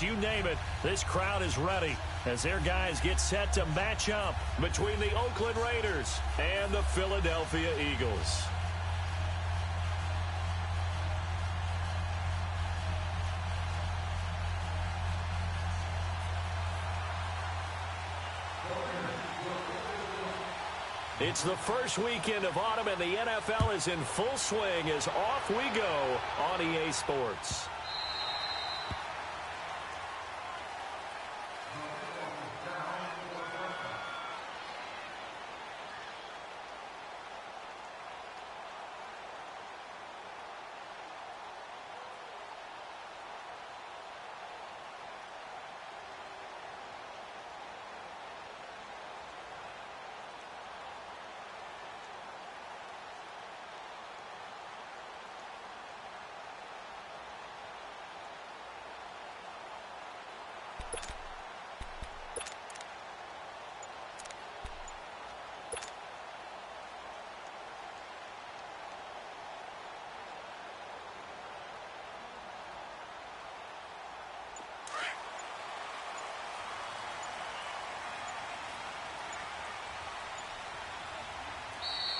you name it, this crowd is ready as their guys get set to match up between the Oakland Raiders and the Philadelphia Eagles. It's the first weekend of autumn, and the NFL is in full swing as off we go on EA Sports.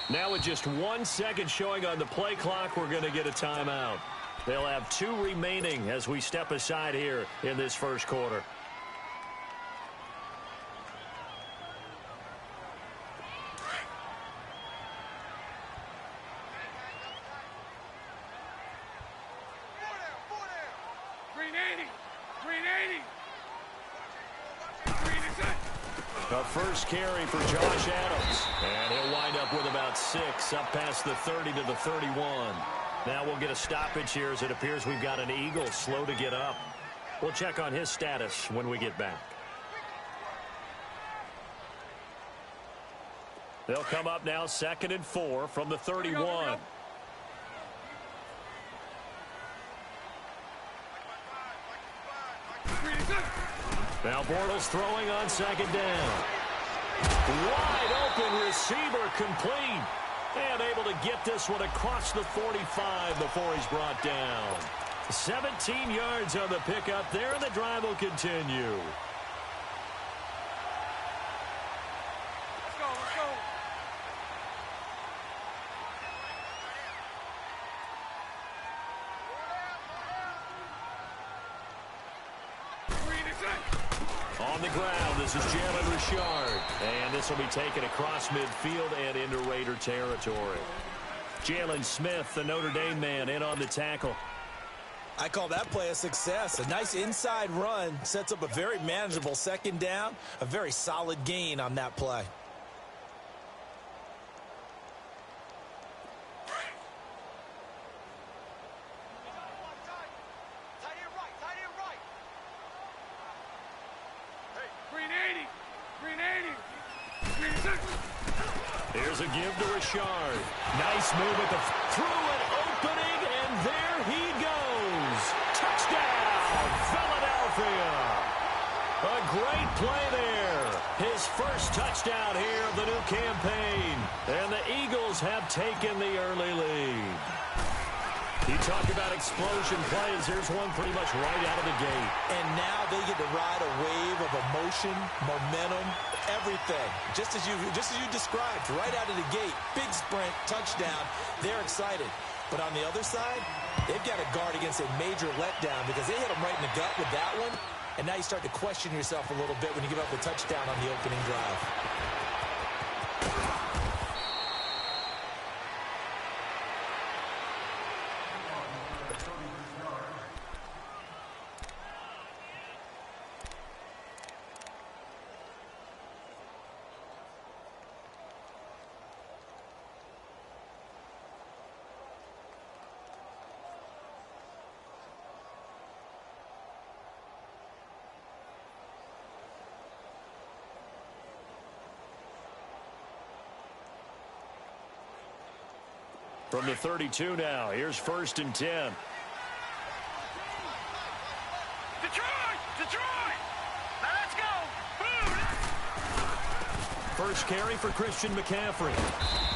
Now with just 1 second showing on the play clock, we're going to get a timeout. They'll have 2 remaining as we step aside here in this first quarter. First carry for Josh Adams, and he'll wind up with about 6 up past the 30 to the 31. Now we'll get a stoppage here as it appears we've got an Eagle slow to get up. We'll check on his status when we get back. They'll come up now 2nd and 4 from the 31. Now Bortles throwing on 2nd down. Wide open receiver complete. And able to get this one across the 45 before he's brought down. 17 yards on the pickup there, and the drive will continue. On the ground, this is Jalen Richard. And this will be taken across midfield and into Raider territory. Jalen Smith, the Notre Dame man, in on the tackle. I call that play a success. A nice inside run sets up a very manageable 2nd down. A very solid gain on that play. Here's a give to Richard. Nice move at the through an opening, and there he goes. Touchdown, Philadelphia. A great play there. His first touchdown here of the new campaign. And the Eagles have taken the early lead. You talk about explosion plays. Here's one pretty much right out of the gate. And now they get to ride a wave of emotion, momentum, everything. Just as you described, right out of the gate. Big sprint, touchdown. They're excited. But on the other side, they've got to guard against a major letdown because they hit them right in the gut with that one. And now you start to question yourself a little bit when you give up the touchdown on the opening drive. From the 32 now, here's 1st and 10. Detroit! Now let's go! Boom! First carry for Christian McCaffrey.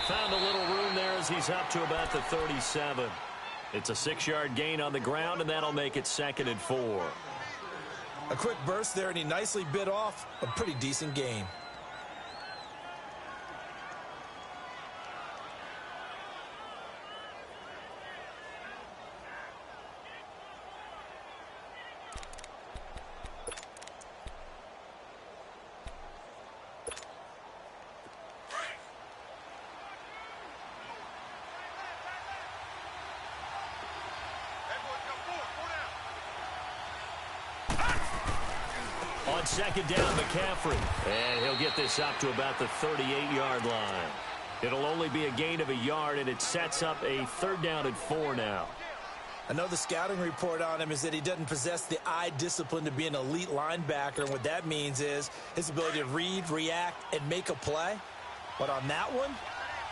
Found a little room there as he's up to about the 37. It's a 6-yard gain on the ground, and that'll make it 2nd and 4. A quick burst there, and he nicely bit off a pretty decent gain. On second down, McCaffrey. And he'll get this up to about the 38-yard line. It'll only be a gain of a yard, and it sets up a 3rd down and 4 now. I know the scouting report on him is that he doesn't possess the eye discipline to be an elite linebacker, and what that means is his ability to read, react, and make a play. But on that one,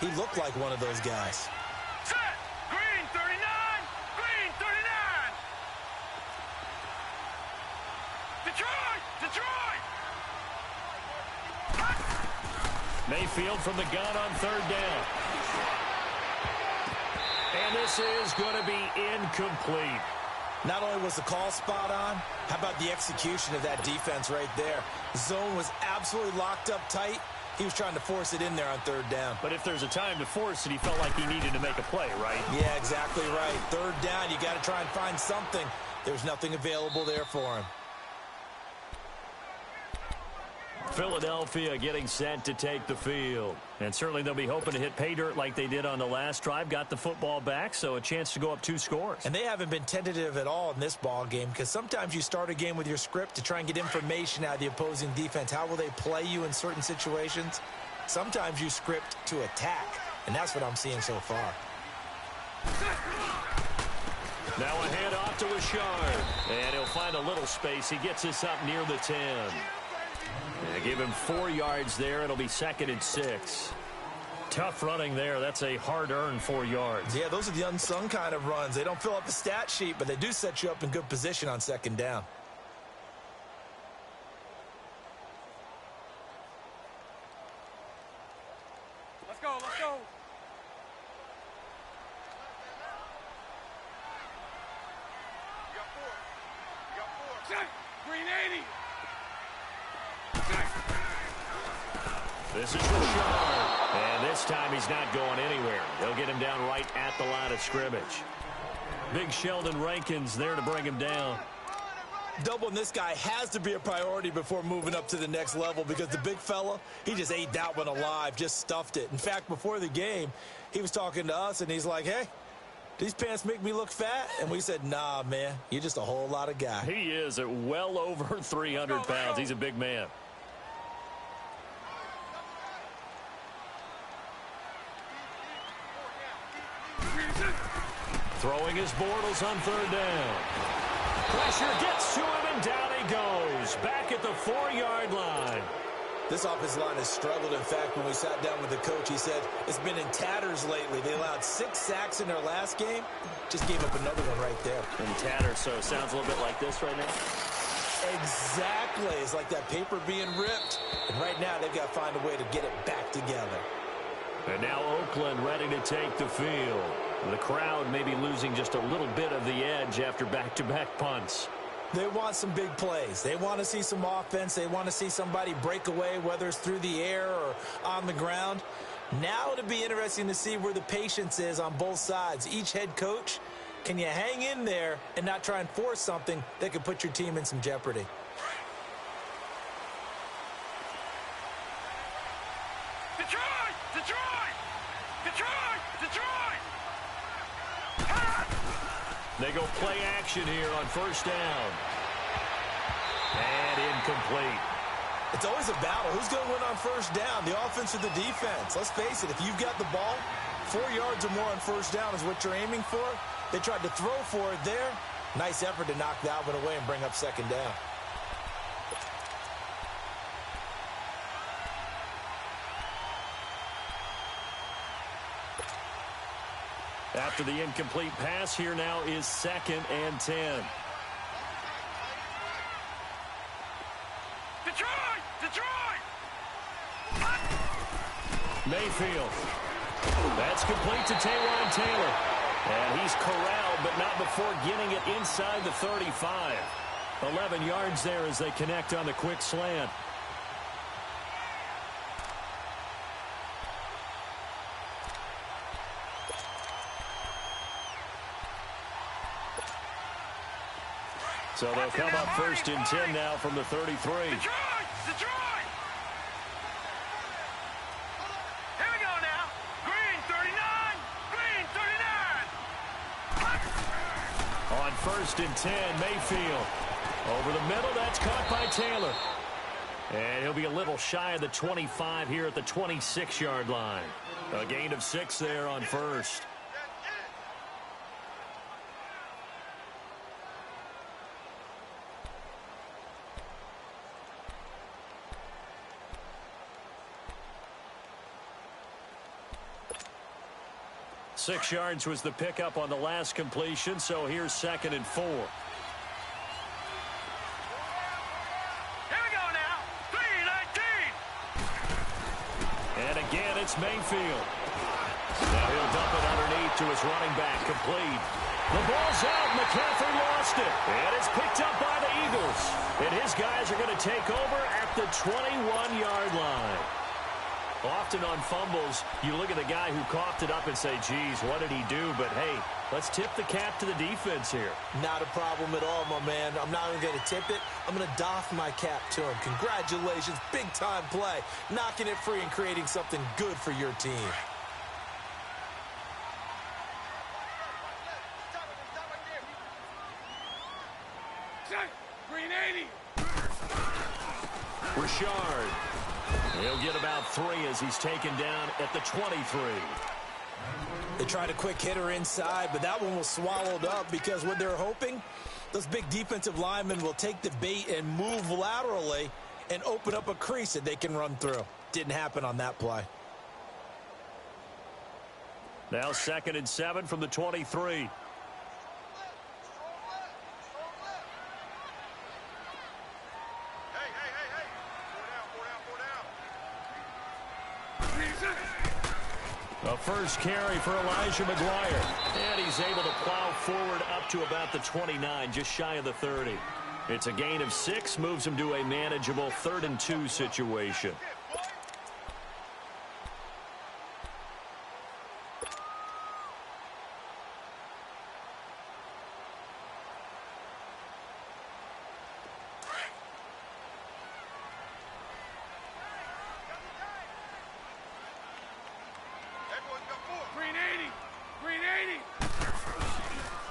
he looked like one of those guys. Set. Green 39. Green 39. Detroit. Detroit. Mayfield from the gun on 3rd down. And this is going to be incomplete. Not only was the call spot on, how about the execution of that defense right there? The zone was absolutely locked up tight. He was trying to force it in there on 3rd down. But if there's a time to force it, he felt like he needed to make a play, right? Yeah, exactly right. 3rd down, you got to try and find something. There's nothing available there for him. Philadelphia getting set to take the field. And certainly they'll be hoping to hit pay dirt like they did on the last drive. Got the football back, so a chance to go up 2 scores. And they haven't been tentative at all in this ball game, because sometimes you start a game with your script to try and get information out of the opposing defense. How will they play you in certain situations? Sometimes you script to attack, and that's what I'm seeing so far. Now a handoff to Richard. And he'll find a little space. He gets us up near the 10. And give him 4 yards there. It'll be 2nd and 6. Tough running there. That's a hard-earned 4 yards. Yeah, those are the unsung kind of runs. They don't fill up the stat sheet, but they do set you up in good position on 2nd down. Let's go. Let's go. You got 4. Set. Green 80. This is Richard. And this time he's not going anywhere. They'll get him down right at the line of scrimmage. Big Sheldon Rankins there to bring him down. Doubling this guy has to be a priority before moving up to the next level, because the big fella, he just ate that one alive, just stuffed it. In fact, before the game, he was talking to us, and he's like, hey, these pants make me look fat? And we said, nah, man, you're just a whole lot of guy. He is at well over 300 pounds. He's a big man. Throwing his Bortles on 3rd down. Pressure gets to him, and down he goes. Back at the 4-yard line. This offensive line has struggled. In fact, when we sat down with the coach, he said it's been in tatters lately. They allowed 6 sacks in their last game. Just gave up another one right there. In tatters, so it sounds a little bit like this right now. Exactly. It's like that paper being ripped. And right now, they've got to find a way to get it back together. And now Oakland ready to take the field. The crowd may be losing just a little bit of the edge after back-to-back punts. They want some big plays. They want to see some offense. They want to see somebody break away, whether it's through the air or on the ground. Now it'll be interesting to see where the patience is on both sides. Each head coach, can you hang in there and not try and force something that could put your team in some jeopardy? Detroit! Detroit! Detroit! Detroit! They go play action here on 1st down. And incomplete. It's always a battle. Who's going to win on 1st down, the offense or the defense? Let's face it, if you've got the ball, 4 yards or more on 1st down is what you're aiming for. They tried to throw for it there. Nice effort to knock that one away and bring up 2nd down. After the incomplete pass, here now is 2nd and 10. Detroit! Detroit! Mayfield. That's complete to Taywan Taylor. And he's corralled, but not before getting it inside the 35. 11 yards there as they connect on the quick slant. So they'll come up 1st and 10 now from the 33. Detroit! Detroit! Here we go now. Green 39. Green 39. On 1st and 10, Mayfield. Over the middle, that's caught by Taylor. And he'll be a little shy of the 25 here at the 26-yard line. A gain of 6 there on 1st. Six yards was the pickup on the last completion, so here's 2nd and 4. Here we go now. 3-19. And again, it's Mayfield. Now he'll dump it underneath to his running back, complete. The ball's out. McCaffrey lost it. And it's picked up by the Eagles. And his guys are going to take over at the 21-yard line. Often on fumbles, you look at the guy who coughed it up and say, geez, what did he do? But, hey, let's tip the cap to the defense here. Not a problem at all, my man. I'm not even going to tip it. I'm going to doff my cap to him. Congratulations. Big-time play. Knocking it free and creating something good for your team. Green 80. Richard. He'll get about 3 as he's taken down at the 23. They tried a quick hitter inside, but that one was swallowed up because what they're hoping, those big defensive linemen will take the bait and move laterally and open up a crease that they can run through. Didn't happen on that play. Now 2nd and 7 from the 23. A first carry for Elijah McGuire. And he's able to plow forward up to about the 29, just shy of the 30. It's a gain of 6, moves him to a manageable 3rd and 2 situation.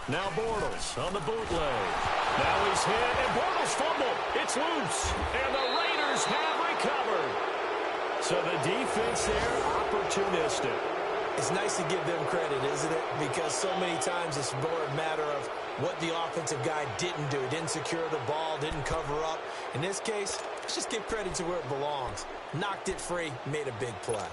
Now Bortles on the bootleg. Now he's hit, and Bortles fumbled. It's loose, and the Raiders have recovered. So the defense there, opportunistic. It's nice to give them credit, isn't it? Because so many times it's more a matter of what the offensive guy didn't do. Didn't secure the ball, didn't cover up. In this case, let's just give credit to where it belongs. Knocked it free, made a big play.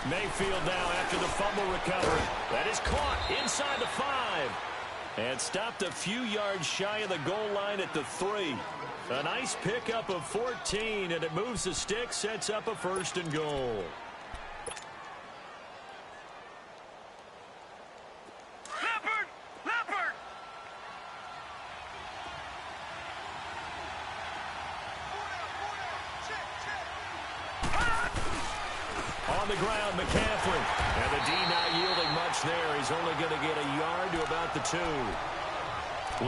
Mayfield now after the fumble recovery. That is caught inside the 5. And stopped a few yards shy of the goal line at the 3. A nice pickup of 14, and it moves the stick, sets up a 1st and goal. Leopard! Leopard! On the ground, McCaffrey. And the D not yielding much there. He's only going to get a yard to about the 2.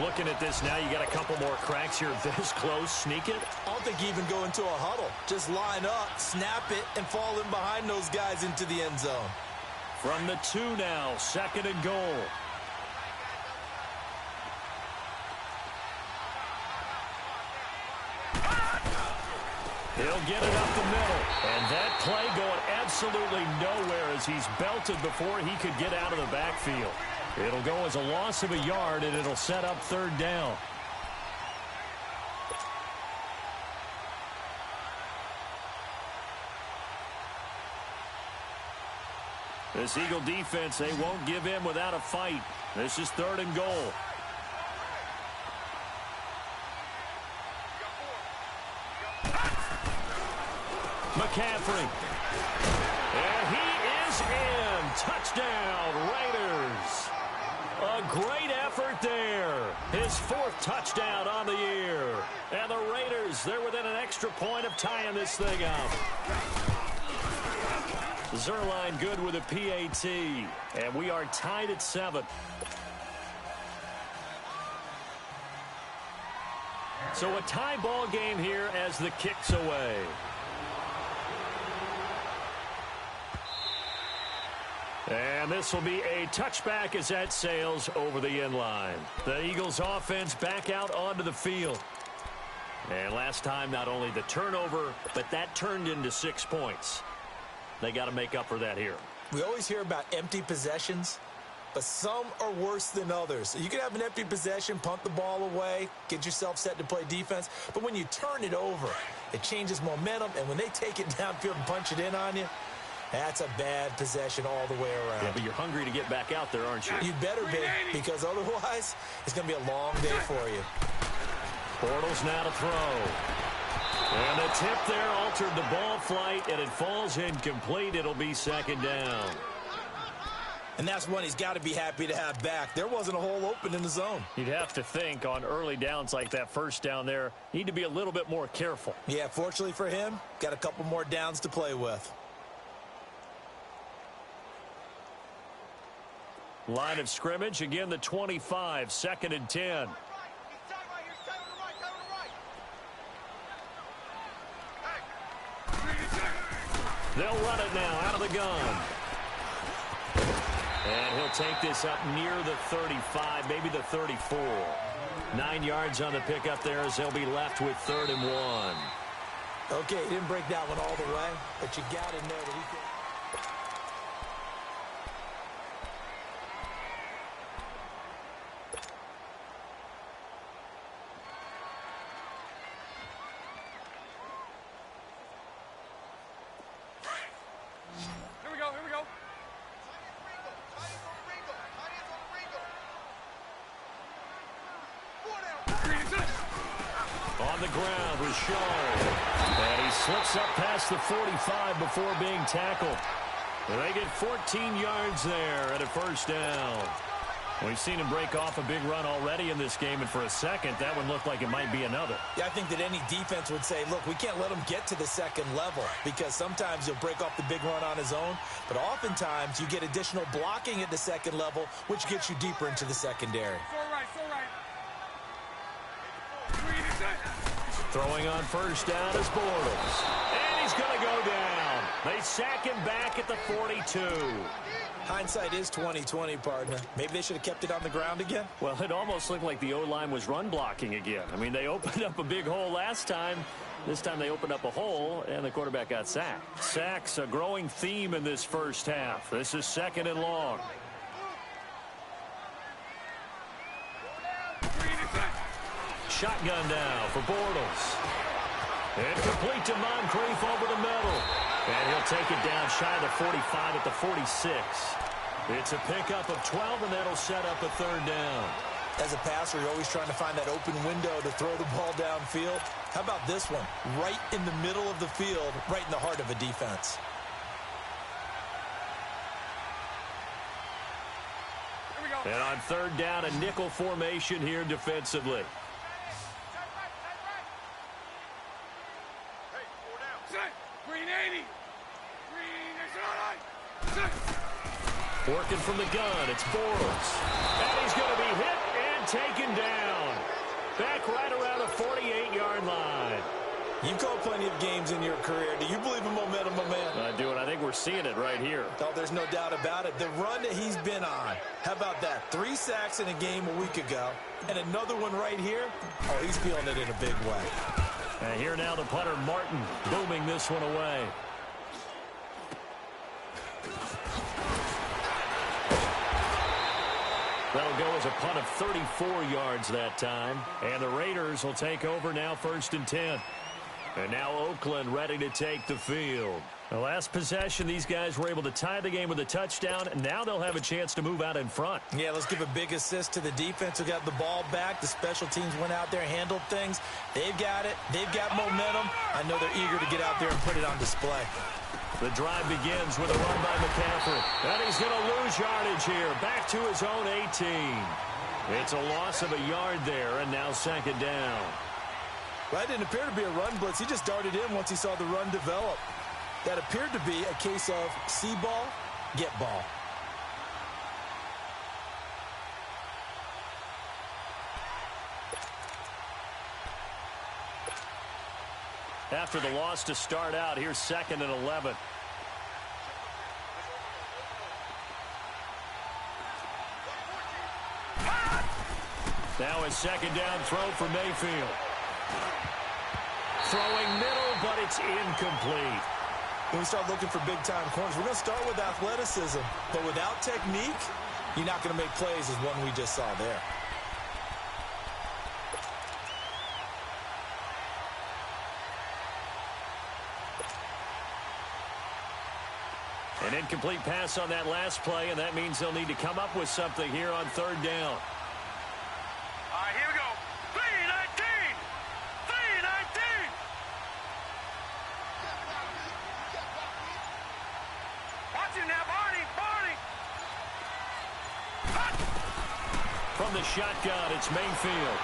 Looking at this now, you got a couple more cracks here. This close, sneak it. I don't think you even go into a huddle. Just line up, snap it, and fall in behind those guys into the end zone. From the 2 now, 2nd and goal. He'll get it up the middle. And that play going absolutely nowhere as he's belted before he could get out of the backfield. It'll go as a loss of a yard, and it'll set up 3rd down. This Eagle defense, they won't give in without a fight. This is 3rd and goal. McCaffrey. And he is in. Touchdown, Raiders. A great effort there. His fourth touchdown on the year. And the Raiders, they're within an extra point of tying this thing up. Zuerlein good with a PAT. And we are tied at 7. So a tie ball game here as the kick's away. And this will be a touchback as that sails over the end line. The Eagles offense back out onto the field. And last time, not only the turnover, but that turned into 6 points. They got to make up for that here. We always hear about empty possessions, but some are worse than others. You can have an empty possession, punt the ball away, get yourself set to play defense. But when you turn it over, it changes momentum. And when they take it downfield and punch it in on you, that's a bad possession all the way around. Yeah, but you're hungry to get back out there, aren't you? You'd better be, because otherwise it's going to be a long day for you. Bortles now to throw. And the tip there altered the ball flight, and it falls incomplete. It'll be second down. And that's one he's got to be happy to have back. There wasn't a hole open in the zone. You'd have to think on early downs like that first down there, need to be a little bit more careful. Yeah, fortunately for him, got a couple more downs to play with. Line of scrimmage, again the 25, 2nd and 10. They'll run it now out of the gun. And he'll take this up near the 35, maybe the 34. 9 yards on the pickup there as they'll be left with 3rd and 1. Okay, he didn't break that one all the way, but you got to know that he can. On the ground with Shaw. And he slips up past the 45 before being tackled. And they get 14 yards there at a first down. We've seen him break off a big run already in this game, and for a second, that one looked like it might be another. Yeah, I think that any defense would say, look, we can't let him get to the second level, because sometimes he'll break off the big run on his own, but oftentimes you get additional blocking at the second level, which gets you deeper into the secondary. Throwing on first down is Bortles. And he's going to go down. They sack him back at the 42. Hindsight is 20/20, partner. Maybe they should have kept it on the ground again. Well, it almost looked like the O-line was run blocking again. I mean, they opened up a big hole last time. This time they opened up a hole, and the quarterback got sacked. Sacks, a growing theme in this first half. This is 2nd and long. Shotgun now for Bortles. And complete to Moncrief over the middle. And he'll take it down shy of the 45 at the 46. It's a pickup of 12, and that'll set up a 3rd down. As a passer, you're always trying to find that open window to throw the ball downfield. How about this one? Right in the middle of the field, right in the heart of a defense. And on 3rd down, a nickel formation here defensively. Working from the gun, it's Bortles. And he's going to be hit and taken down. Back right around the 48-yard line. You've called plenty of games in your career. Do you believe in momentum, my man? I do, and I think we're seeing it right here. Oh, there's no doubt about it. The run that he's been on. How about that? 3 sacks in a game a week ago. And another one right here. Oh, he's feeling it in a big way. And here now the punter, Martin, booming this one away. That'll go as a punt of 34 yards that time. And the Raiders will take over now 1st and 10. And now Oakland ready to take the field. The last possession, these guys were able to tie the game with a touchdown, and now they'll have a chance to move out in front. Yeah, let's give a big assist to the defense who got the ball back. The special teams went out there, handled things. They've got it. They've got momentum. I know they're eager to get out there and put it on display. The drive begins with a run by McCaffrey. And he's going to lose yardage here. Back to his own 18. It's a loss of a yard there, and now second down. Well, that didn't appear to be a run blitz. He just darted in once he saw the run develop. That appeared to be a case of see ball, get ball. After the loss to start out, here's 2nd and 11. Now a second down throw for Mayfield. Throwing middle, but it's incomplete. When we start looking for big-time corners, we're going to start with athleticism. But without technique, you're not going to make plays as one we just saw there. An incomplete pass on that last play, and that means they'll need to come up with something here on third down. All right, here we go. 3-19. 3-19. Watch it now, Barney. Barney. From the shotgun, it's Mayfield.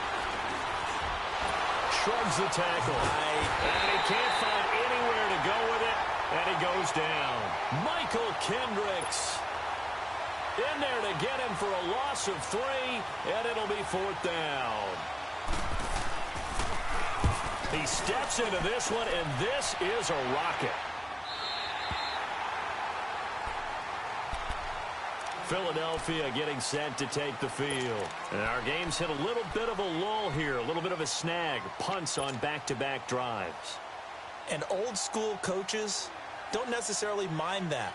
Shrugs the tackle. And he can't find anywhere to go with it. And he goes down. Michael Kendricks in there to get him for a loss of 3, and it'll be 4th down. He steps into this one, and this is a rocket. Philadelphia getting set to take the field. And our game's hit a little bit of a lull here, a little bit of a snag. Punts on back-to-back drives. And old-school coaches don't necessarily mind that.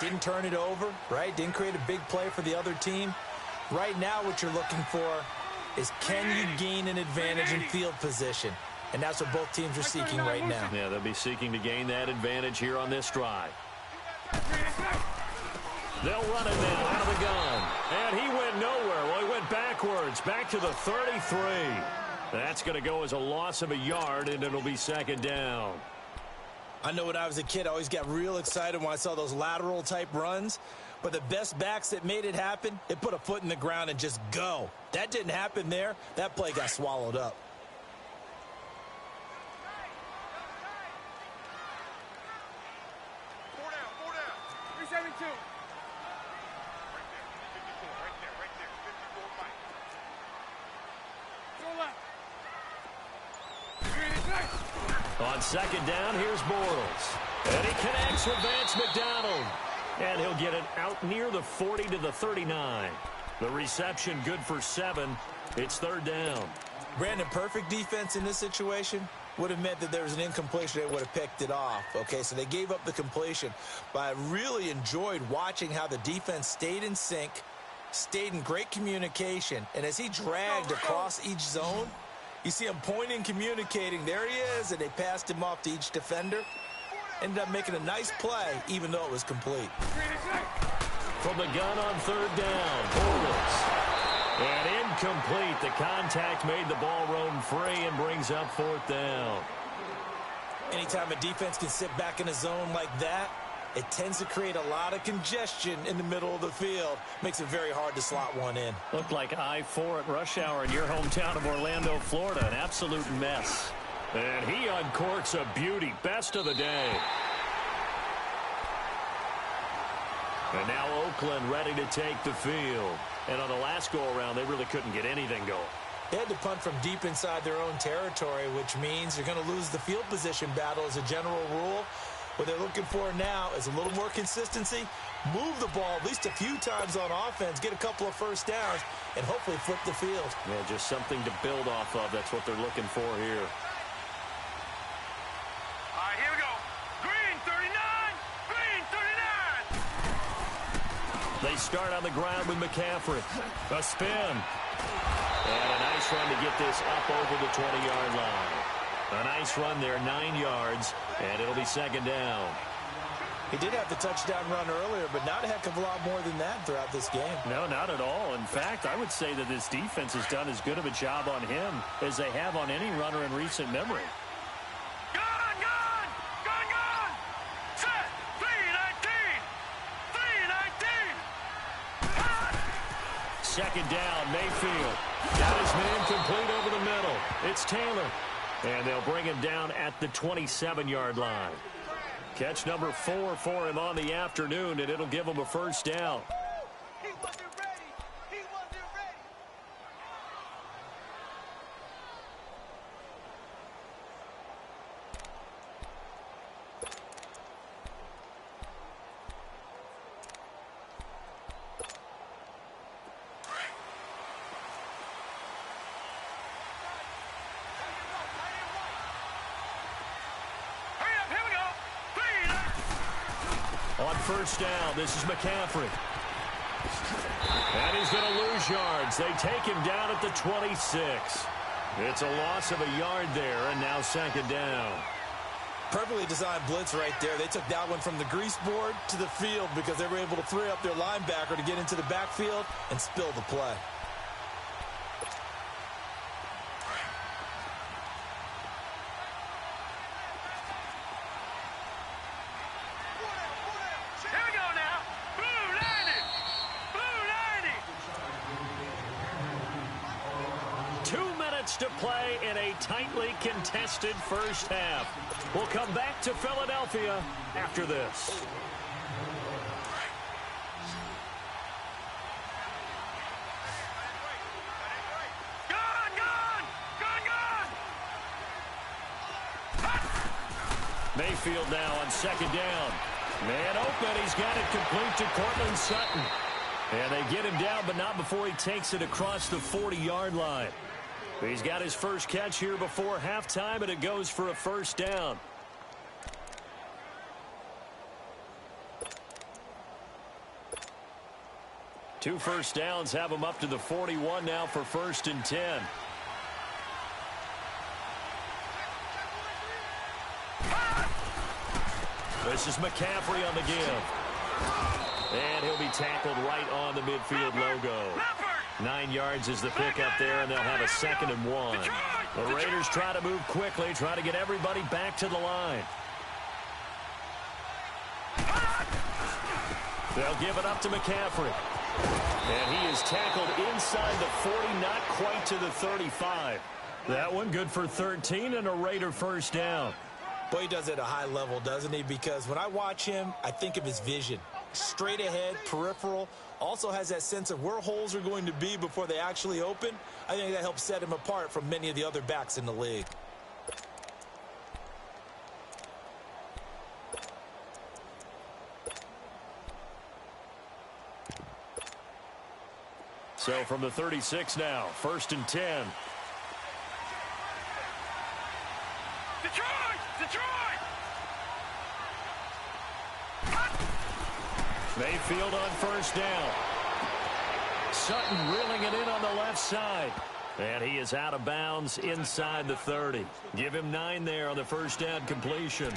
Didn't turn it over, right? Didn't create a big play for the other team. Right now what you're looking for is can you gain an advantage in field position? And that's what both teams are seeking right now. Yeah, they'll be seeking to gain that advantage here on this drive. They'll run it now out of the gun. And he went nowhere. Well, he went backwards, back to the 33. That's going to go as a loss of a yard, and it'll be second down. I know when I was a kid, I always got real excited when I saw those lateral-type runs. But the best backs that made it happen, they put a foot in the ground and just go. That didn't happen there. That play got swallowed up. Four down. 372. Right there. 54 Mike. Go left. On second down, here's Bortles. And he connects with Vance McDonald. And he'll get it out near the 40 to the 39. The reception good for 7. It's third down. Brandon, perfect defense in this situation would have meant that there was an incompletion. They would have picked it off. Okay, so they gave up the completion. But I really enjoyed watching how the defense stayed in sync, stayed in great communication. And as he dragged across each zone, you see him pointing, communicating. There he is, and they passed him off to each defender. Ended up making a nice play, even though it was complete. From the gun on third down, Bortles. And incomplete. The contact made the ball roam free and brings up fourth down. Anytime a defense can sit back in a zone like that, it tends to create a lot of congestion in the middle of the field. Makes it very hard to slot one in. Looked like I-4 at rush hour in your hometown of Orlando, Florida. An absolute mess. And he uncorks a beauty. Best of the day. And now Oakland ready to take the field. And on the last go-around, they really couldn't get anything going. They had to punt from deep inside their own territory, which means you're going to lose the field position battle as a general rule. What they're looking for now is a little more consistency, move the ball at least a few times on offense, get a couple of first downs, and hopefully flip the field. Yeah, just something to build off of. That's what they're looking for here. All right, here we go. Green 39. Green 39. They start on the ground with McCaffrey. A spin. And a nice run to get this up over the 20-yard line. A nice run there, 9 yards, and it'll be second down. He did have the touchdown run earlier, but not a heck of a lot more than that throughout this game. No, not at all. In fact, I would say that this defense has done as good of a job on him as they have on any runner in recent memory. Gun, gun! Gun, gun! Set! 319! 319! Second down, Mayfield. Got his man complete over the middle. It's Taylor. And they'll bring him down at the 27-yard line. Catch number 4 for him on the afternoon, and it'll give him a first down. He wasn't ready! He wasn't ready! Hurry up, here we go! 319! On first down, this is McCaffrey. And he's going to lose yards. They take him down at the 26. It's a loss of a yard there, and now second down. Perfectly designed blitz right there. They took that one from the grease board to the field because they were able to free up their linebacker to get into the backfield and spill the play. Here we go now! Blue 90! Blue 90! 2 minutes to play in a tightly contested first half. We'll come back to Philadelphia after this. Gun, gun! Gun, gun! Mayfield now on second down. Man open. He's got it complete to Cortland Sutton. And they get him down, but not before he takes it across the 40-yard line. He's got his first catch here before halftime, and it goes for a first down. Two first downs have him up to the 41 now for 1st and 10. This is McCaffrey on the give. And he'll be tackled right on the midfield logo. 9 yards is the pickup there, and they'll have a 2nd and 1. The Raiders try to move quickly, try to get everybody back to the line. They'll give it up to McCaffrey. And he is tackled inside the 40, not quite to the 35. That one good for 13 and a Raider first down. Boy, he does it at a high level, doesn't he? Because when I watch him, I think of his vision. Straight ahead, peripheral, also has that sense of where holes are going to be before they actually open. I think that helps set him apart from many of the other backs in the league. So from the 36 now, 1st and 10. Detroit! Detroit! Mayfield on first down. Sutton reeling it in on the left side. And he is out of bounds inside the 30. Give him 9 there on the first down completion.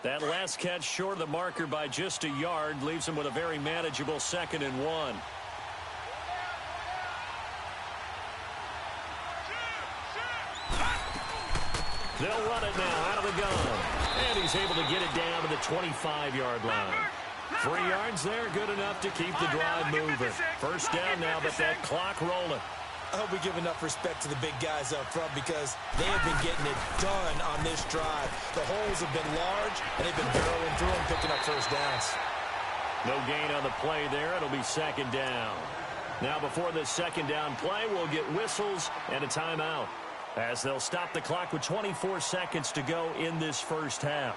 That last catch short of the marker by just a yard leaves him with a very manageable 2nd and 1. They'll run it now out of the gun. And he's able to get it down to the 25-yard line. 3 yards there, good enough to keep the drive moving. First down now, but that clock rolling. I hope we give enough respect to the big guys up front because they have been getting it done on this drive. The holes have been large, and they've been barreling through and picking up first downs. No gain on the play there. It'll be 2nd down. Now before this 2nd down play, we'll get whistles and a timeout as they'll stop the clock with 24 seconds to go in this first half.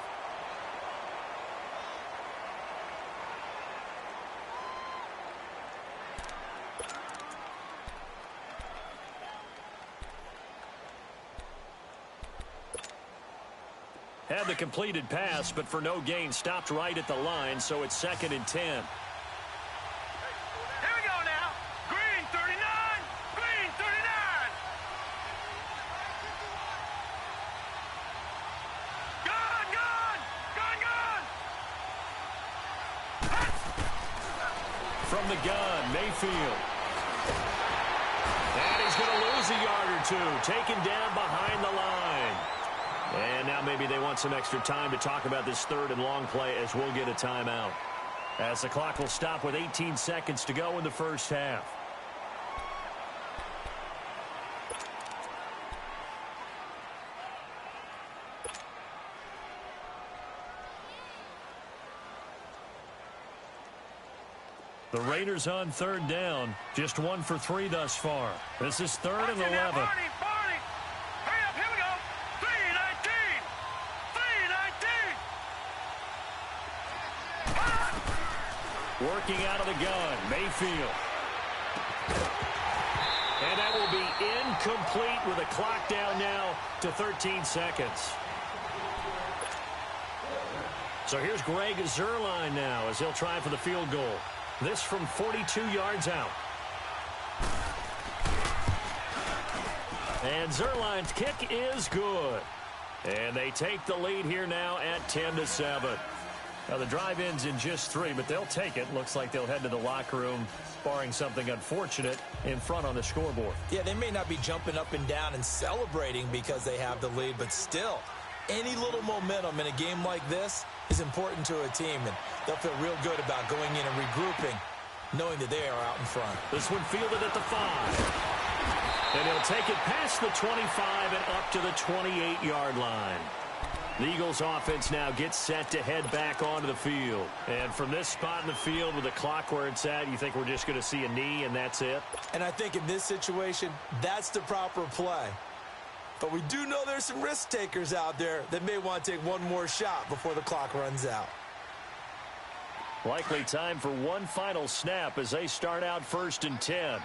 Had the completed pass, but for no gain, stopped right at the line, so it's 2nd and 10. Here we go now. Green 39. Green 39. Gone, gone. Gone, gone. From the gun, Mayfield. And he's going to lose a yard or two, taken down behind the line. And now maybe they want some extra time to talk about this 3rd and long play as we'll get a timeout. As the clock will stop with 18 seconds to go in the first half. The Raiders on 3rd down. Just 1 for 3 thus far. This is 3rd and 11. Barney, Barney. Hurry up, here we go. 3-19. 3-19. Working out of the gun, Mayfield. And that will be incomplete with a clock down now to 13 seconds. So here's Greg Zuerlein now as he'll try for the field goal. This from 42 yards out. And Zuerlein's kick is good. And they take the lead here now at 10-7. Now, the drive ends in just 3, but they'll take it. Looks like they'll head to the locker room, barring something unfortunate, in front on the scoreboard. Yeah, they may not be jumping up and down and celebrating because they have the lead, but still, any little momentum in a game like this is important to a team, and they'll feel real good about going in and regrouping, knowing that they are out in front. This one fielded at the 5. And he'll take it past the 25 and up to the 28-yard line. The Eagles offense now gets set to head back onto the field. And from this spot in the field with the clock where it's at, you think we're just going to see a knee and that's it? And I think in this situation, that's the proper play. But we do know there's some risk takers out there that may want to take one more shot before the clock runs out. Likely time for one final snap as they start out 1st and 10.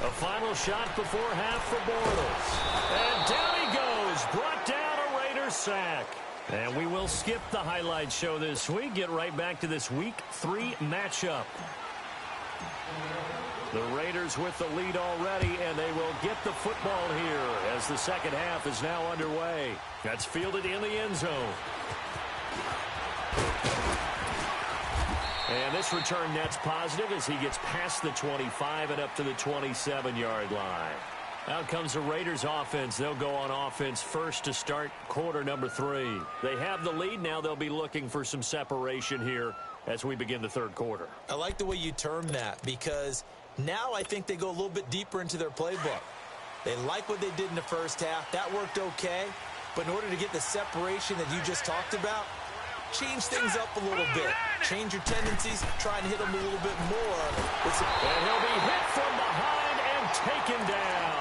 A final shot before half for Bortles. And down he goes. Brought down a Raiders sack. And we will skip the highlight show this week. Get right back to this Week 3 matchup. The Raiders with the lead already, and they will get the football here as the second half is now underway. That's fielded in the end zone. And this return net's positive as he gets past the 25 and up to the 27-yard line. Out comes the Raiders offense. They'll go on offense first to start quarter number 3. They have the lead. Now they'll be looking for some separation here as we begin the third quarter. I like the way you term that because now I think they go a little bit deeper into their playbook. They like what they did in the first half. That worked okay. But in order to get the separation that you just talked about, change things up a little bit. Change your tendencies. Try and hit them a little bit more. And he'll be hit from behind and taken down.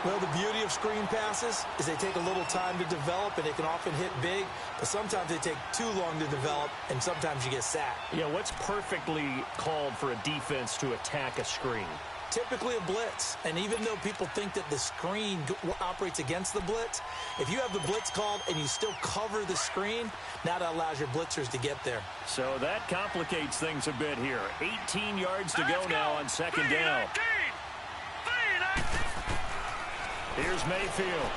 Well, the beauty of screen passes is they take a little time to develop, and they can often hit big, but sometimes they take too long to develop, and sometimes you get sacked. Yeah, what's perfectly called for a defense to attack a screen? Typically a blitz, and even though people think that the screen operates against the blitz, if you have the blitz called and you still cover the screen, now that allows your blitzers to get there. So that complicates things a bit here. 18 yards to go now on second down. Here's Mayfield.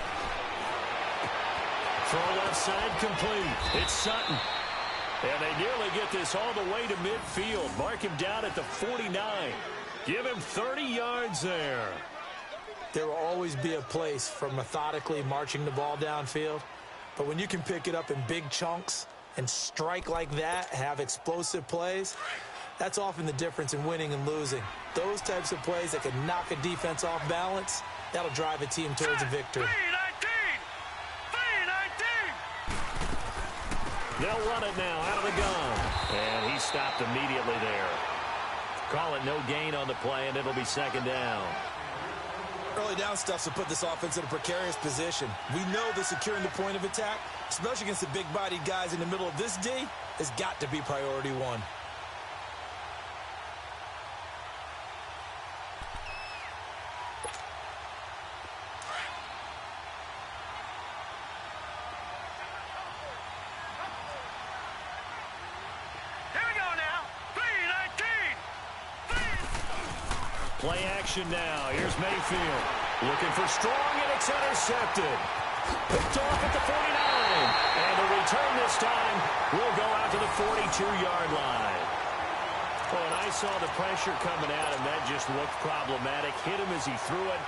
Throw left side complete. It's Sutton. And they nearly get this all the way to midfield. Mark him down at the 49. Give him 30 yards there. There will always be a place for methodically marching the ball downfield. But when you can pick it up in big chunks and strike like that, have explosive plays, that's often the difference in winning and losing. Those types of plays that can knock a defense off balance, that'll drive a team towards a victory. They'll run it now out of the gun. And he stopped immediately there. Call it no gain on the play, and it'll be second down. Early down stuff to put this offense in a precarious position. We know that securing the point of attack, especially against the big-bodied guys in the middle of this D, has got to be priority one. Play action now. Here's Mayfield. Looking for strong, and it's intercepted. Picked off at the 49. And the return this time will go out to the 42-yard line. Oh, and I saw the pressure coming at him. That just looked problematic. Hit him as he threw it,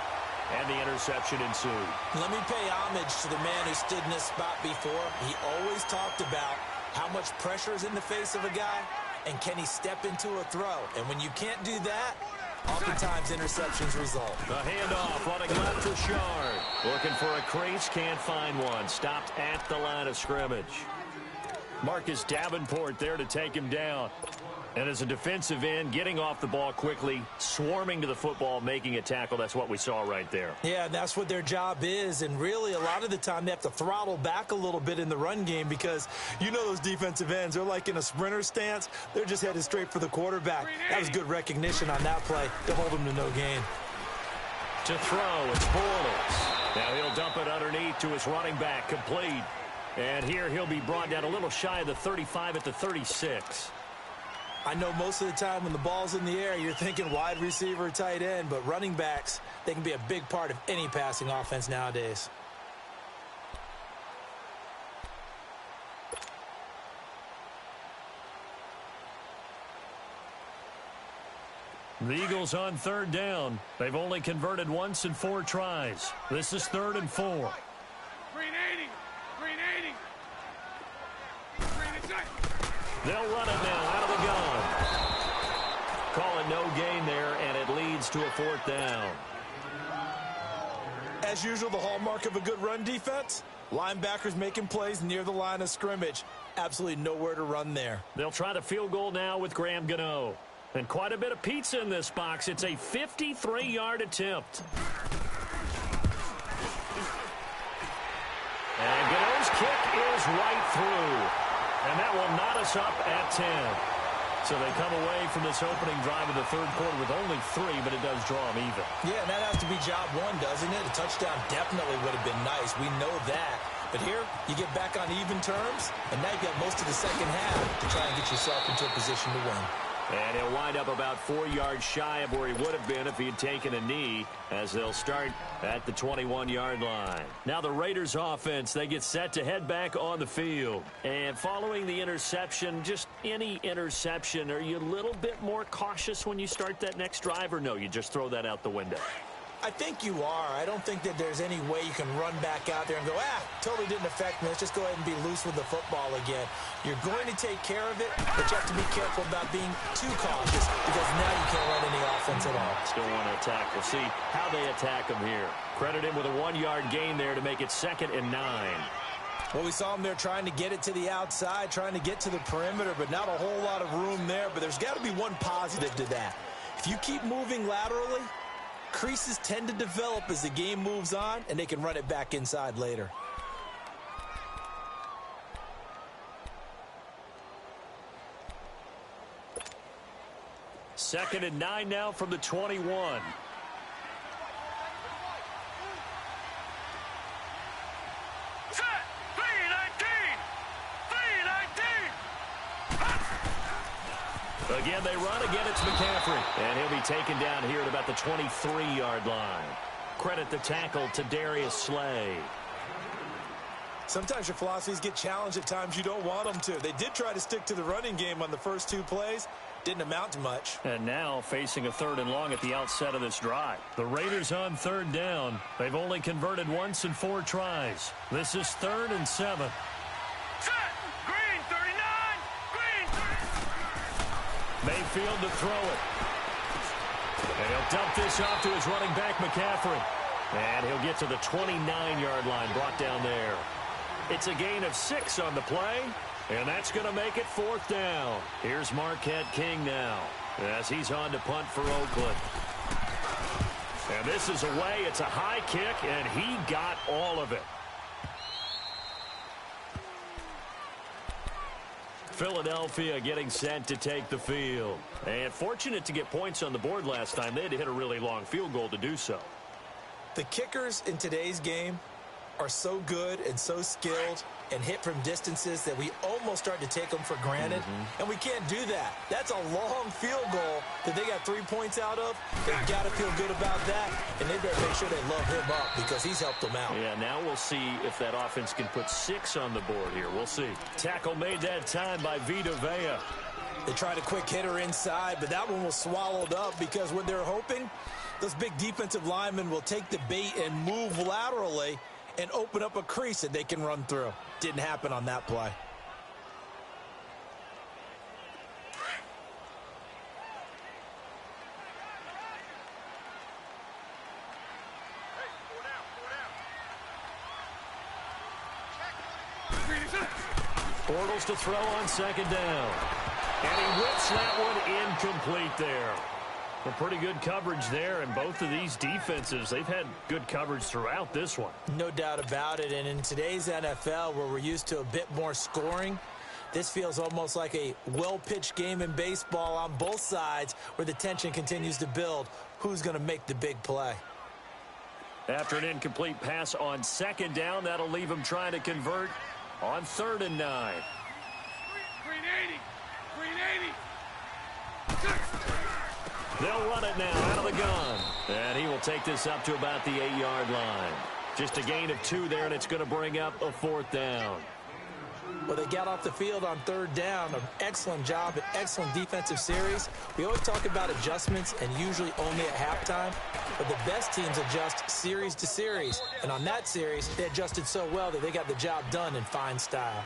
and the interception ensued. Let me pay homage to the man who stood in this spot before. He always talked about how much pressure is in the face of a guy, and can he step into a throw. And when you can't do that, oftentimes interceptions result. The handoff, running left for Shard. Looking for a crease, can't find one. Stopped at the line of scrimmage. Marcus Davenport there to take him down. And as a defensive end, getting off the ball quickly, swarming to the football, making a tackle. That's what we saw right there. Yeah, that's what their job is. And really, a lot of the time, they have to throttle back a little bit in the run game because you know those defensive ends, they're like in a sprinter stance. They're just headed straight for the quarterback. That was good recognition on that play to hold them to no gain. To throw, it's Bortles. Now he'll dump it underneath to his running back, complete. And here he'll be brought down a little shy of the 35 at the 36. I know most of the time when the ball's in the air, you're thinking wide receiver, tight end, but running backs, they can be a big part of any passing offense nowadays. The Eagles on third down. They've only converted once in 4 tries. This is 3rd and 4. Green 80. Green 80. Green attack. They'll run it now out of the gun. Calling no gain there, and it leads to a 4th down. As usual, the hallmark of a good run defense, linebackers making plays near the line of scrimmage. Absolutely nowhere to run there. They'll try the field goal now with Graham Gano. And quite a bit of pizza in this box. It's a 53-yard attempt. And Gano's kick is right through. And that will knot us up at 10. So they come away from this opening drive of the 3rd quarter with only 3, but it does draw them even. Yeah, and that has to be job one, doesn't it? A touchdown definitely would have been nice. We know that. But here, you get back on even terms, and now you got most of the second half to try and get yourself into a position to win. And he'll wind up about 4 yards shy of where he would have been if he had taken a knee, as they'll start at the 21-yard line. Now the Raiders offense, they get set to head back on the field. And following the interception, just any interception, are you a little bit more cautious when you start that next drive, or no, you just throw that out the window? I think you are. I don't think that there's any way you can run back out there and go, totally didn't affect me. Let's just go ahead and be loose with the football again. You're going to take care of it, but you have to be careful about being too cautious because now you can't run any offense at all. Still want to attack. We'll see how they attack him here. Credit him with a 1-yard gain there to make it 2nd and 9. Well, we saw him there trying to get it to the outside, trying to get to the perimeter, but not a whole lot of room there. But there's got to be one positive to that. If you keep moving laterally, creases tend to develop as the game moves on, and they can run it back inside later. Second and 9 now from the 21. Set. 319. 319. Again, they run. Again, it's McCaffrey. And he'll be taken down here at about the 23-yard line. Credit the tackle to Darius Slay. Sometimes your philosophies get challenged at times you don't want them to. They did try to stick to the running game on the first 2 plays. Didn't amount to much. And now facing a 3rd and long at the outset of this drive. The Raiders on 3rd down. They've only converted once in 4 tries. This is 3rd and 7. Set. Green 39. Green 30. Mayfield to throw it. And he'll dump this off to his running back, McCaffrey. And he'll get to the 29-yard line, brought down there. It's a gain of 6 on the play. And that's going to make it 4th down. Here's Marquette King now as he's on to punt for Oakland. And this is away. It's a high kick, and he got all of it. Philadelphia getting set to take the field. And fortunate to get points on the board last time. They had to hit a really long field goal to do so. The kickers in today's game are so good and so skilled, and hit from distances that we almost start to take them for granted. And we can't do that. That's a long field goal that they got 3 points out of. They've got to feel good about that, and they better make sure they love him up because he's helped them out. Yeah, now we'll see if that offense can put 6 on the board here. We'll see. Tackle made that time by Vita Vea. They tried a quick hitter inside, but that one was swallowed up because what they're hoping, those big defensive linemen will take the bait and move laterally and open up a crease that they can run through. Didn't happen on that play. Bortles to throw on second down. And he whips that one incomplete there. A pretty good coverage there, and both of these defenses, they've had good coverage throughout this one. No doubt about it, and in today's NFL, where we're used to a bit more scoring, this feels almost like a well-pitched game in baseball on both sides where the tension continues to build. Who's going to make the big play? After an incomplete pass on second down, that'll leave him trying to convert on 3rd and 9. Green 80. Green 80. They'll run it now out of the gun. And he will take this up to about the 8-yard line. Just a gain of 2 there, and it's going to bring up a 4th down. Well, they got off the field on 3rd down. An excellent job, an excellent defensive series. We always talk about adjustments and usually only at halftime. But the best teams adjust series to series. And on that series, they adjusted so well that they got the job done in fine style.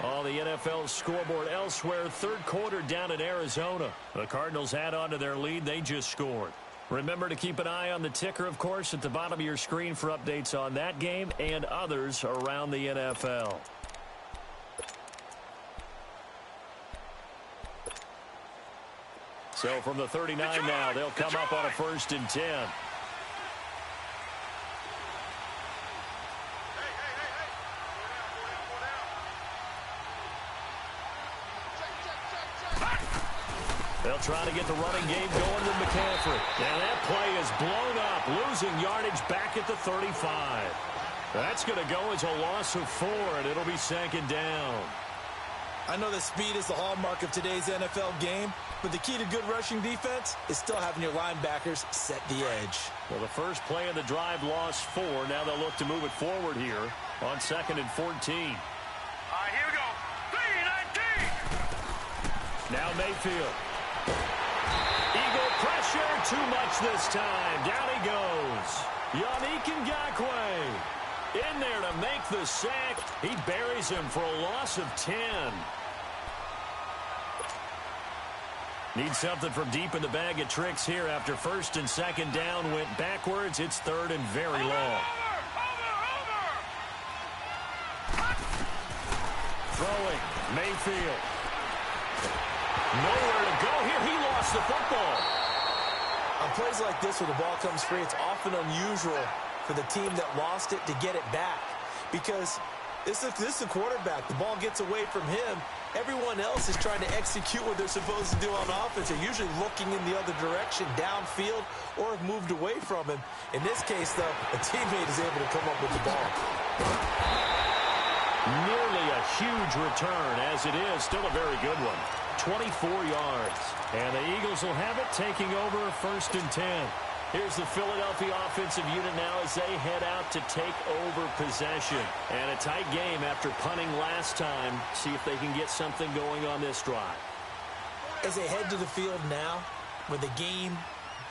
On the NFL scoreboard elsewhere, 3rd quarter down in Arizona. The Cardinals add on to their lead. They just scored. Remember to keep an eye on the ticker, of course, at the bottom of your screen for updates on that game and others around the NFL. So from the 39 now, they'll come up on a 1st and 10. They'll try to get the running game going with McCaffrey. And that play is blown up, losing yardage back at the 35. That's going to go as a loss of 4, and it'll be 2nd down. I know that speed is the hallmark of today's NFL game, but the key to good rushing defense is still having your linebackers set the edge. Well, the first play of the drive lost 4. Now they'll look to move it forward here on 2nd and 14. All right, here we go. 3-19. Now Mayfield. Eagle pressure, too much this time. Down he goes. Yannick Ngakoue in there to make the sack. He buries him for a loss of 10. Need something from deep in the bag of tricks here after 1st and 2nd down went backwards. It's 3rd and very long. Throwing, Mayfield. Nowhere to go here. He lost the football. On plays like this where the ball comes free, it's often unusual for the team that lost it to get it back. Because this is the quarterback. The ball gets away from him. Everyone else is trying to execute what they're supposed to do on offense. They're usually looking in the other direction, downfield, or have moved away from him. In this case, though, a teammate is able to come up with the ball. Nearly a huge return, as it is. Still a very good one. 24 yards. And the Eagles will have it, taking over 1st and 10. Here's the Philadelphia offensive unit now as they head out to take over possession. And a tight game after punting last time. See if they can get something going on this drive. As they head to the field now, with the game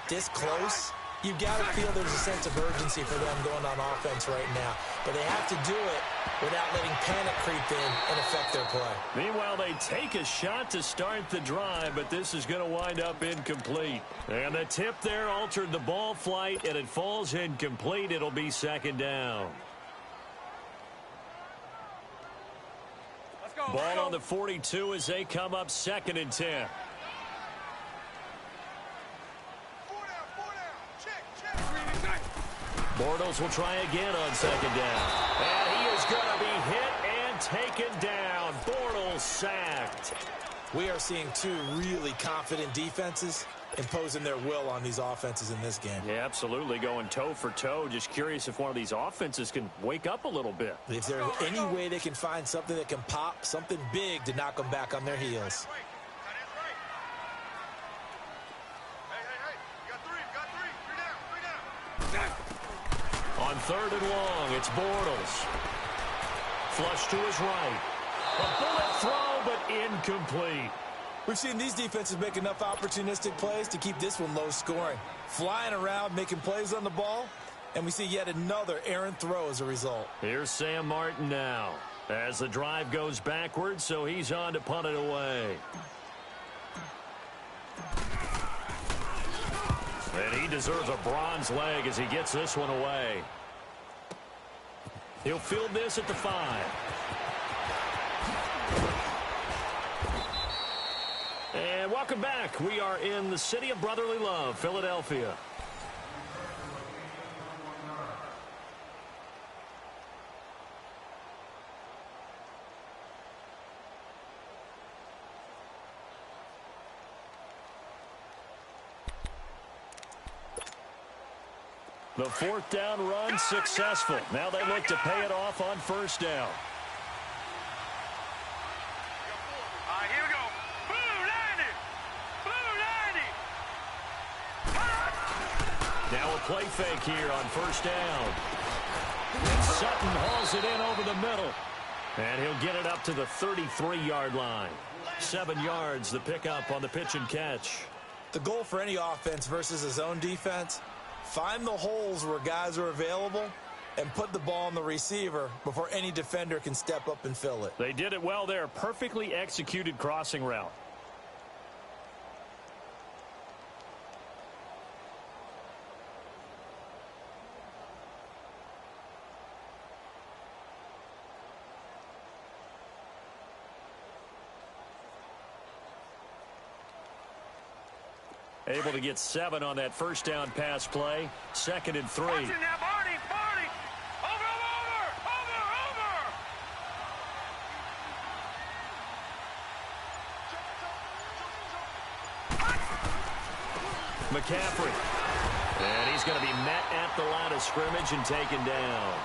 this close, you've got to feel there's a sense of urgency for them going on offense right now. But they have to do it without letting panic creep in and affect their play. Meanwhile, they take a shot to start the drive, but this is going to wind up incomplete. And the tip there altered the ball flight, and it falls incomplete. It'll be 2nd down. Let's go. Ball on the 42 as they come up 2nd and 10. Bortles will try again on 2nd down. And he is going to be hit and taken down. Bortles sacked. We are seeing 2 really confident defenses, imposing their will on these offenses in this game. Yeah, absolutely, going toe for toe. Just curious if one of these offenses can wake up a little bit. If there's any way they can find something that can pop, something big to knock them back on their heels. On 3rd and long, it's Bortles. Flush to his right. A bullet throw, but incomplete. We've seen these defenses make enough opportunistic plays to keep this one low scoring. Flying around, making plays on the ball, and we see yet another errant throw as a result. Here's Sam Martin now as the drive goes backwards, so he's on to punt it away. And he deserves a bronze leg as he gets this one away. He'll field this at the 5. And welcome back. We are in the city of brotherly love, Philadelphia. The 4th down run successful. Now they look to pay it off on 1st down. Here we go. Blue 90. Blue 90. Now a play fake here on 1st down. And Sutton hauls it in over the middle. And he'll get it up to the 33-yard line. 7 yards, the pickup on the pitch and catch. The goal for any offense versus a zone defense, find the holes where guys are available and put the ball on the receiver before any defender can step up and fill it. They did it well there. Perfectly executed crossing route. Able to get 7 on that 1st down pass play. 2nd and 3. Watch it now, Barney. Barney. Over. McCaffrey. And he's going to be met at the line of scrimmage and taken down.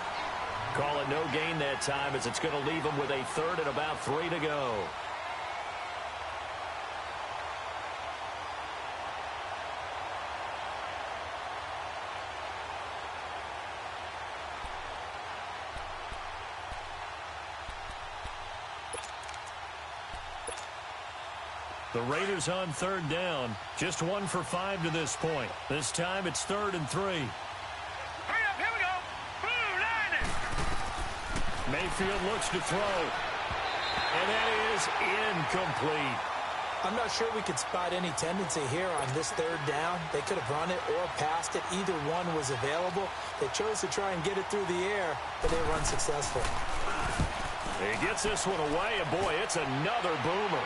Call it no gain that time as it's going to leave him with a 3rd and about 3 to go. The Raiders on 3rd down. Just 1 for 5 to this point. This time it's 3rd and 3. Hurry up, here we go. Blue 90. Mayfield looks to throw. And that is incomplete. I'm not sure we could spot any tendency here on this 3rd down. They could have run it or passed it. Either one was available. They chose to try and get it through the air, but they were unsuccessful. He gets this one away, and boy, it's another boomer.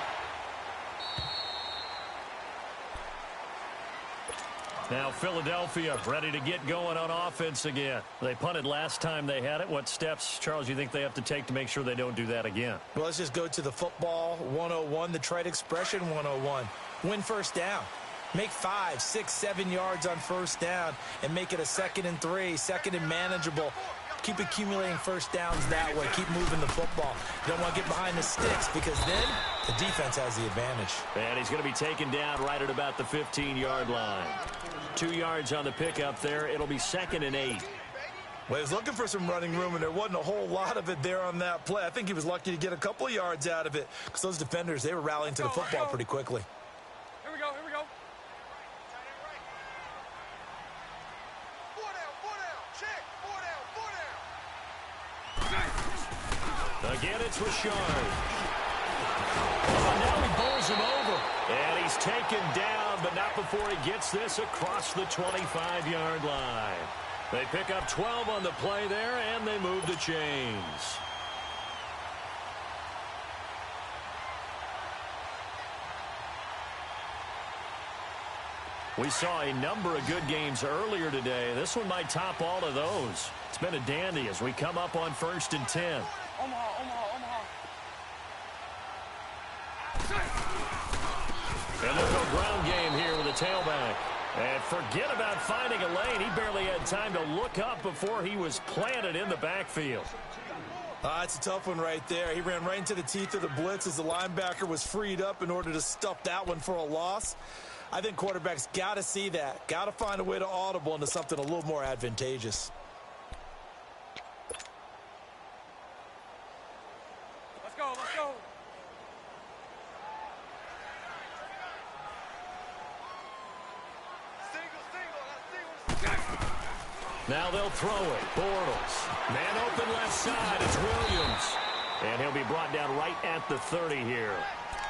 Now Philadelphia ready to get going on offense again. They punted last time they had it. What steps, Charles, you think they have to take to make sure they don't do that again? Well, let's just go to the football 101, the trite expression 101. Win 1st down. Make 5, 6, 7 yards on 1st down and make it a 2nd and 3, 2nd and manageable. Keep accumulating 1st downs that way. Keep moving the football. You don't want to get behind the sticks because then the defense has the advantage. And he's going to be taken down right at about the 15-yard line. 2 yards on the pickup there. It'll be 2nd and 8. Well, he was looking for some running room, and there wasn't a whole lot of it there on that play. I think he was lucky to get a couple of yards out of it because those defenders, they were rallying to the football pretty quickly. Here we go. 4 down. Check. 4 down. Again, it's Richard. Oh, now he bowls him over. And he's taken down, but not before he gets this across the 25-yard line. They pick up 12 on the play there, and they move the chains. We saw a number of good games earlier today. This one might top all of those. It's been a dandy as we come up on 1st and 10. And they'll go ground game here with a tailback. And forget about finding a lane. He barely had time to look up before he was planted in the backfield. It's a tough one right there. He ran right into the teeth of the blitz as the linebacker was freed up in order to stuff that one for a loss. I think quarterbacks got to see that. Got to find a way to audible into something a little more advantageous. Let's go, let's go. Now they'll throw it. Bortles. Man open left side. It's Williams. And he'll be brought down right at the 30 here.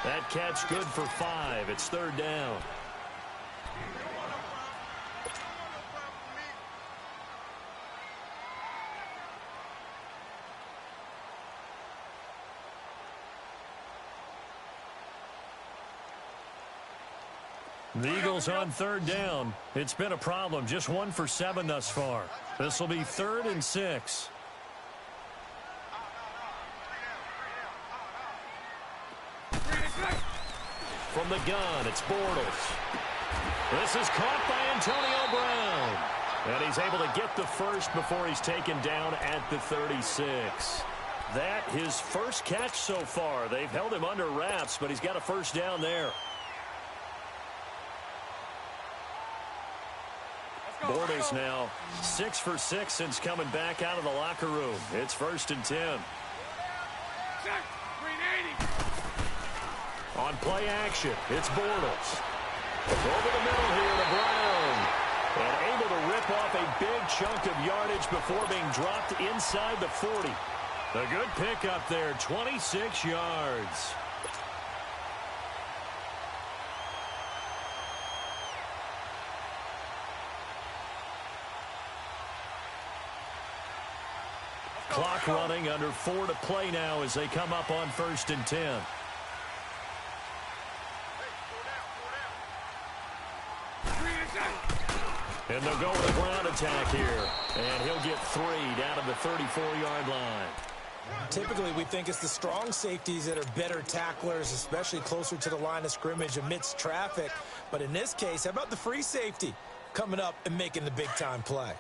That catch good for 5. It's third down. The Eagles on third down. It's been a problem. Just 1 for 7 thus far. This will be 3rd and 6. From the gun, it's Bortles. This is caught by Antonio Brown. And he's able to get the first before he's taken down at the 36. That his first catch so far. They've held him under wraps, but he's got a first down there. Bortles now 6 for 6 since coming back out of the locker room. It's 1st and 10. On play action, it's Bortles. Over the middle here to Brown. And able to rip off a big chunk of yardage before being dropped inside the 40. A good pickup there, 26 yards. Clock running, under 4 to play now as they come up on 1st and 10. And they'll go with a ground attack here. And he'll get 3 down to the 34-yard line. Typically, we think it's the strong safeties that are better tacklers, especially closer to the line of scrimmage amidst traffic. But in this case, how about the free safety coming up and making the big-time play?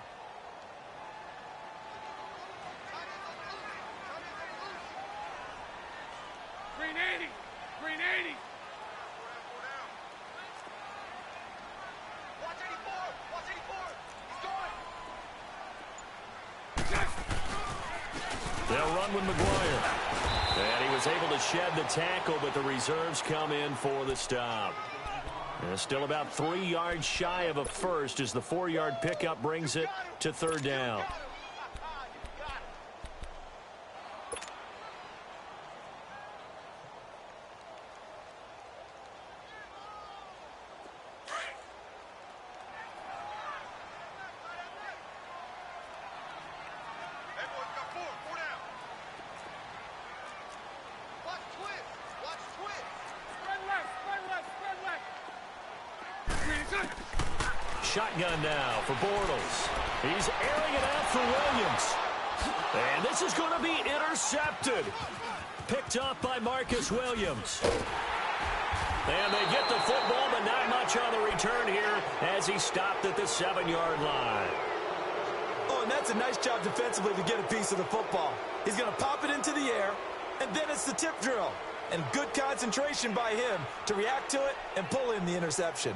They'll run with McGuire. And he was able to shed the tackle, but the reserves come in for the stop. And still about 3 yards shy of a first as the 4-yard pickup brings it to 3rd down. Shotgun now for Bortles. He's airing it out for Williams. And this is going to be intercepted. Picked up by Marcus Williams. And they get the football, but not much on the return here as he stopped at the 7-yard line. Oh, and that's a nice job defensively to get a piece of the football. He's going to pop it into the air, and then it's the tip drill. And good concentration by him to react to it and pull in the interception.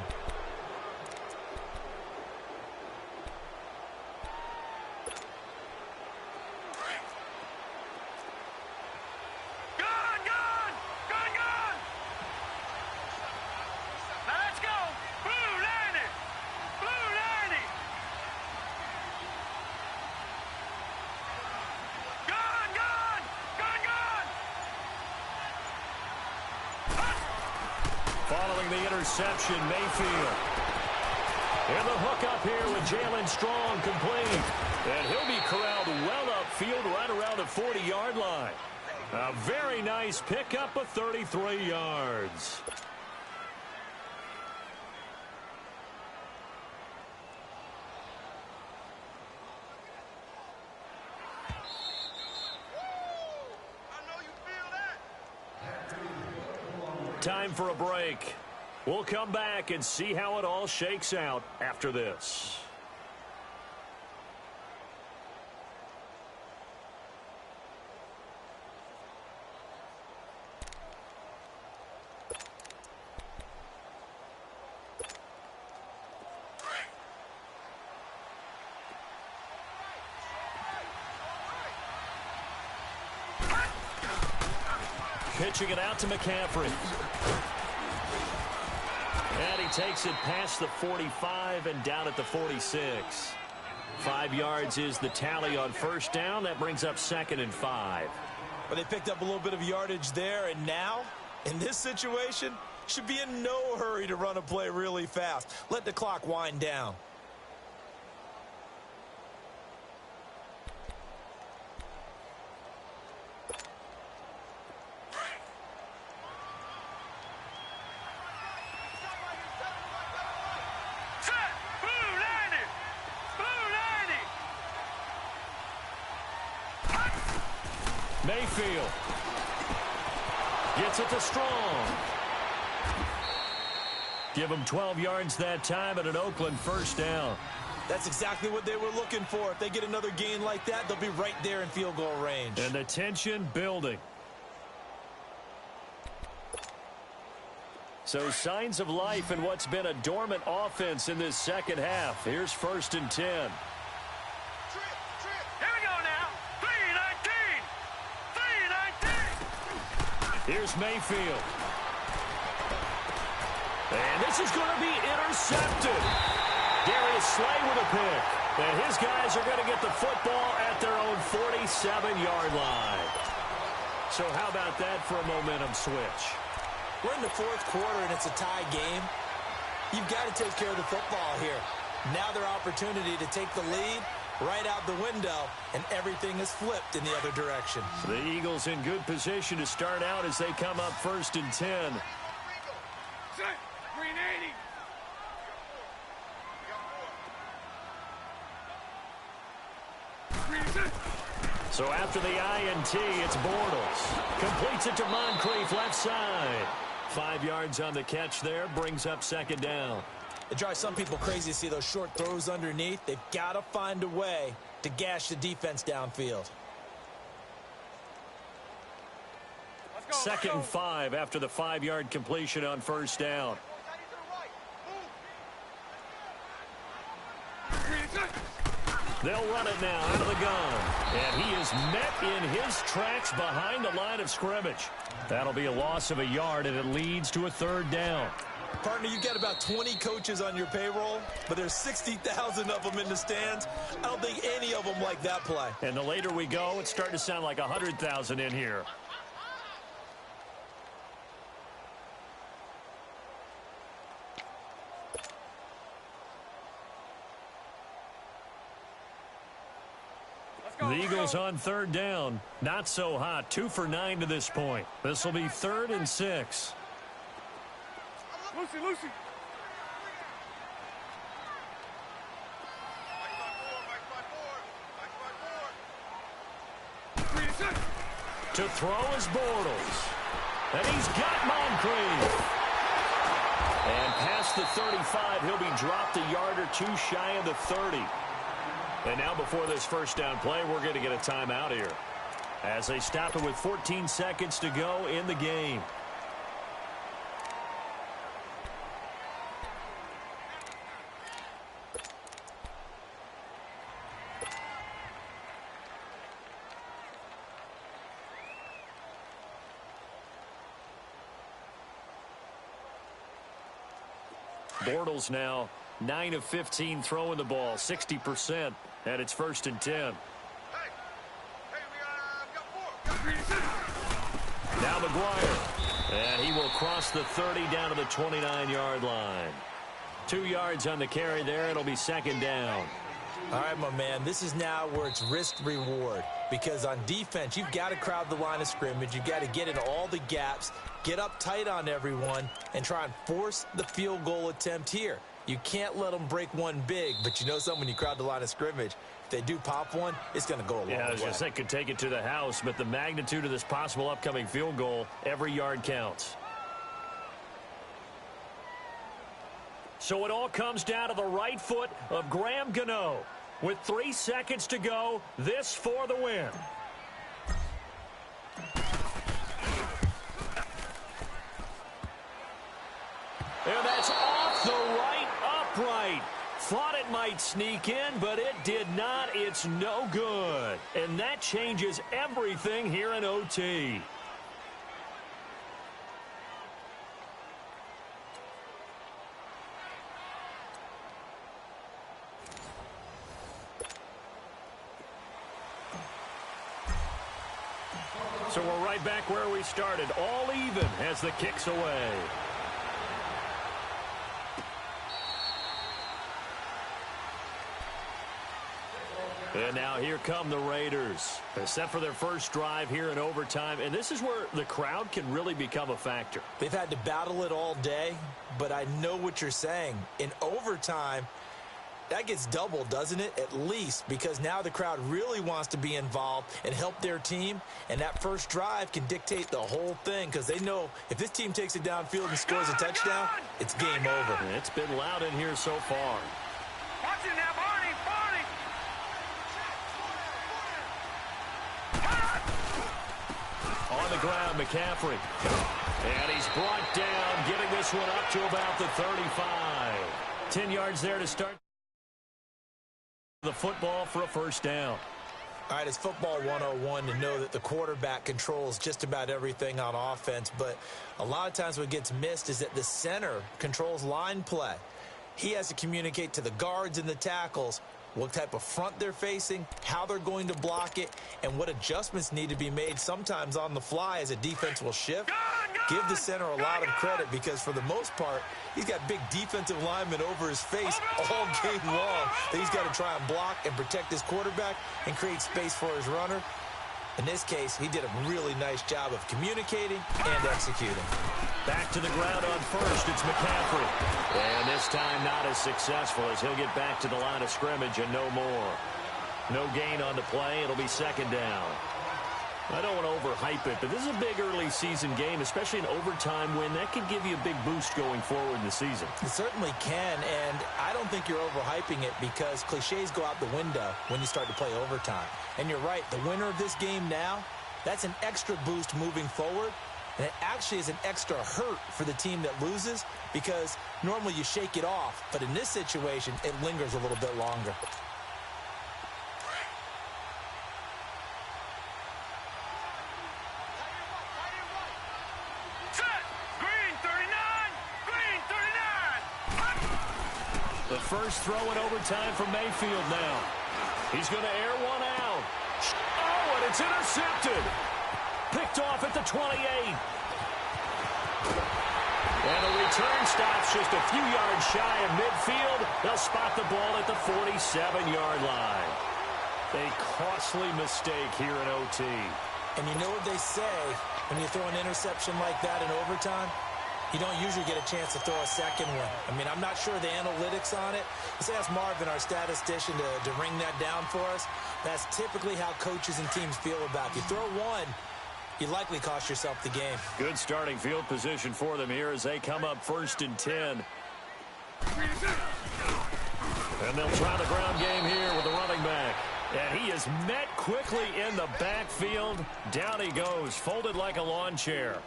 Following the interception, Mayfield. And the hook up here with Jalen Strong complete. And he'll be corralled well upfield right around the 40-yard line. A very nice pickup of 33 yards. Time for a break. We'll come back and see how it all shakes out after this. Pitching it out to McCaffrey. And he takes it past the 45 and down at the 46. 5 yards is the tally on first down. That brings up 2nd and 5. Well, they picked up a little bit of yardage there, and now, in this situation, should be in no hurry to run a play really fast. Let the clock wind down. Mayfield gets it to Strong. Give him 12 yards that time at an Oakland first down. That's exactly what they were looking for. If they get another gain like that, they'll be right there in field goal range. And the tension building. So signs of life in what's been a dormant offense in this second half. Here's 1st and 10. Here's Mayfield. And this is going to be intercepted. Darius Slay with a pick. And his guys are going to get the football at their own 47-yard line. So how about that for a momentum switch? We're in the 4th quarter, and it's a tie game. You've got to take care of the football here. Now their opportunity to take the lead right out the window, and everything is flipped in the other direction. The Eagles in good position to start out as they come up 1st and 10. Green 80. So after the INT, it's Bortles. Completes it to Moncrief left side. 5 yards on the catch there, brings up 2nd down. It drives some people crazy to see those short throws underneath. They've got to find a way to gash the defense downfield. 2nd and 5 after the 5-yard completion on first down. They'll run it now out of the gun. And he is met in his tracks behind the line of scrimmage. That'll be a loss of a yard, and it leads to a 3rd down. Partner, you've got about 20 coaches on your payroll, but there's 60,000 of them in the stands. I don't think any of them like that play. And the later we go, it's starting to sound like 100,000 in here. The Eagles on 3rd down. Not so hot. 2 for 9 to this point. This will be 3rd and 6. Lucy. To throw is Bortles. And he's got Moncrief. And past the 35, he'll be dropped a yard or two shy of the 30. And now before this first down play, we're going to get a timeout here, as they stop it with 14 seconds to go in the game. Bortles now 9 of 15 throwing the ball, 60%, and it's 1st and 10. Now McGuire, and he will cross the 30 down to the 29-yard line. 2 yards on the carry there. It'll be 2nd down. All right, my man, this is now where it's risk-reward, because on defense, you've got to crowd the line of scrimmage. You've got to get in all the gaps, get up tight on everyone, and try and force the field goal attempt here. You can't let them break one big, but you know something, when you crowd the line of scrimmage, if they do pop one, it's going to go a long way. Yeah, I was just saying, could take it to the house, but the magnitude of this possible upcoming field goal, every yard counts. So it all comes down to the right foot of Graham Gano. With 3 seconds to go, this for the win. And that's off the right upright. Thought it might sneak in, but it did not. It's no good. And that changes everything here in OT. So we're right back where we started. All even as the kick's away. And now here come the Raiders. They're set for their first drive here in overtime. And this is where the crowd can really become a factor. They've had to battle it all day, but I know what you're saying. In overtime, that gets doubled, doesn't it? At least, because now the crowd really wants to be involved and help their team. And that first drive can dictate the whole thing because they know if this team takes it downfield and scores a touchdown, it's game over. And it's been loud in here so far. Watch it now, Barney, Barney. On the ground, McCaffrey. And he's brought down, getting this one up to about the 35. 10 yards there to start the football for a first down. All right, it's football 101 to know that the quarterback controls just about everything on offense, but a lot of times what gets missed is that the center controls line play. He has to communicate to the guards and the tackles what type of front they're facing, how they're going to block it, and what adjustments need to be made sometimes on the fly as a defense will shift. Give the center a lot of credit because for the most part, he's got big defensive linemen over his face all game long that he's got to try and block and protect his quarterback and create space for his runner. In this case, he did a really nice job of communicating and executing. Back to the ground on first, it's McCaffrey. And this time not as successful as he'll get back to the line of scrimmage and no more. No gain on the play. It'll be second down. I don't want to overhype it, but this is a big early season game, especially an overtime win. That could give you a big boost going forward in the season. It certainly can, and I don't think you're overhyping it because cliches go out the window when you start to play overtime. And you're right, the winner of this game now, that's an extra boost moving forward, and it actually is an extra hurt for the team that loses because normally you shake it off, but in this situation, it lingers a little bit longer. The first throw in overtime for Mayfield now. He's going to air one out. Oh, and it's intercepted. Picked off at the 28. And the return stops just a few yards shy of midfield. They'll spot the ball at the 47-yard line. A costly mistake here in OT. And you know what they say when you throw an interception like that in overtime? You don't usually get a chance to throw a second one. I mean, I'm not sure the analytics on it. Let's ask Marvin, our statistician, to ring that down for us. That's typically how coaches and teams feel about it. You throw one, you likely cost yourself the game. Good starting field position for them here as they come up first and 10. And they'll try the ground game here with the running back. And he is met quickly in the backfield. Down he goes, folded like a lawn chair.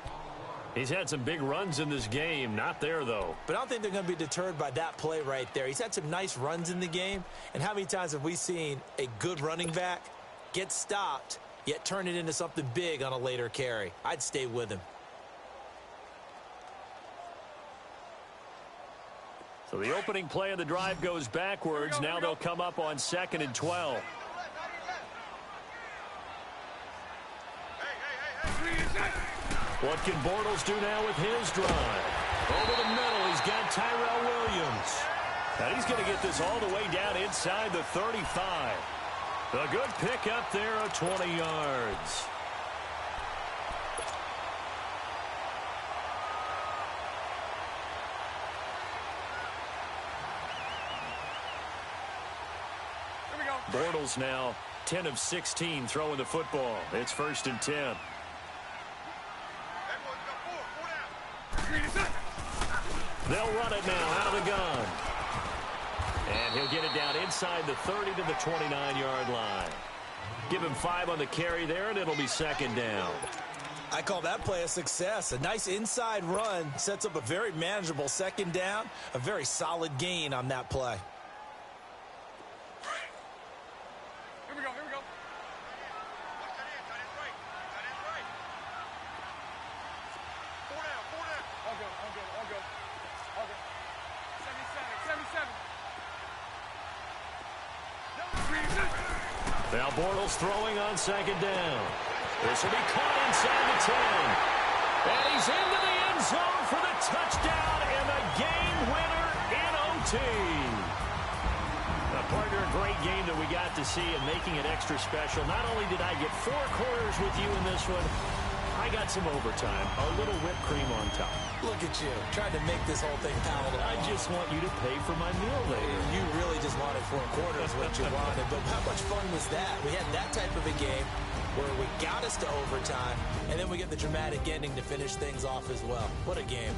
He's had some big runs in this game. Not there, though. But I don't think they're going to be deterred by that play right there. He's had some nice runs in the game. And how many times have we seen a good running back get stopped, yet turn it into something big on a later carry? I'd stay with him. So the opening play of the drive goes backwards. Now they'll come up on 2nd and 12. What can Bortles do now with his drive? Over the middle, he's got Tyrell Williams. And he's going to get this all the way down inside the 35. A good pick up there of 20 yards. Bortles now 10 of 16 throwing the football. It's 1st and 10. They'll run it now out of the gun. And he'll get it down inside the 30 to the 29-yard line. Give him 5 on the carry there, and it'll be second down. I call that play a success. A nice inside run sets up a very manageable second down. A very solid gain on that play. Here we go, here we go. Four down. All go. 77. Now Bortles throwing on second down. This will be caught inside the 10. And he's into the end zone for the touchdown and the game winner in OT. Now, partner, a great game that we got to see and making it extra special. Not only did I get 4 quarters with you in this one, I got some overtime, a little whipped cream on top. Look at you, trying to make this whole thing palatable. I just want you to pay for my meal later. You really just wanted 4 quarters, what you wanted. But how much fun was that? We had that type of a game where we got us to overtime, and then we get the dramatic ending to finish things off as well. What a game.